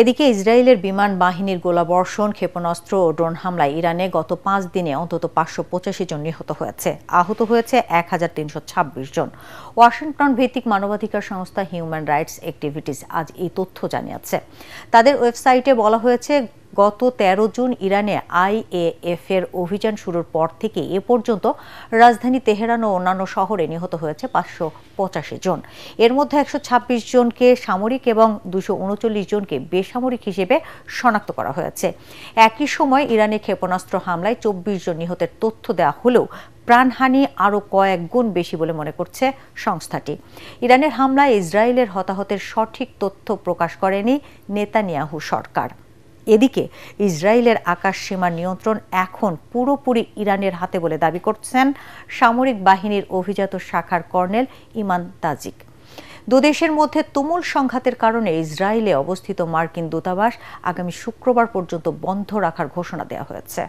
এদিকে ইসরায়েলের বিমান বাহিনীর গোলাবর্ষণ, ক্ষেপণাস্ত্র ও ড্রোন হামলায় ইরানে গত ৫ দিনে অন্তত ৫৮৫ জন নিহত হয়েছে, আহত হয়েছে ১,৩২৬ জন। ওয়াশিংটন ভিত্তিক মানবাধিকার সংস্থা হিউম্যান রাইটস অ্যাক্টিভিটিস আজ এই তথ্য জানিয়েছে। তাদের ওয়েবসাইটে বলা হয়েছে, গত ১৩ জুন ইরানে আইএএফ এর অভিযান শুরুর পর থেকে এ পর্যন্ত রাজধানী তেহরান ও অন্যান্য শহরে নিহত হয়েছে ৫৮৫ জন। এর মধ্যে ১২৬ জনকে সামরিক এবং ২৩৯ জনকে বেসামরিক হিসেবে শনাক্ত করা হয়েছে। একই সময় ইরানে ক্ষেপণাস্ত্র হামলায় ২৪ জন নিহতের তথ্য দেওয়া হলেও প্রাণহানি আরও কয়েক গুণ বেশি বলে মনে করছে সংস্থাটি। ইরানের হামলায় ইসরায়েলের হতাহতের সঠিক তথ্য প্রকাশ করেনি নেতানিয়াহু সরকার। এদিকে ইসরায়েলের আকাশ সীমার নিয়ন্ত্রণ এখন পুরোপুরি ইরানের হাতে বলে দাবি করছেন সামরিক বাহিনীর অভিজাত শাখার কর্নেল ইমান তাজিক। দুদেশের মধ্যে তুমুল সংঘাতের কারণে ইসরায়েলে অবস্থিত মার্কিন দূতাবাস আগামী শুক্রবার পর্যন্ত বন্ধ রাখার ঘোষণা দেওয়া হয়েছে।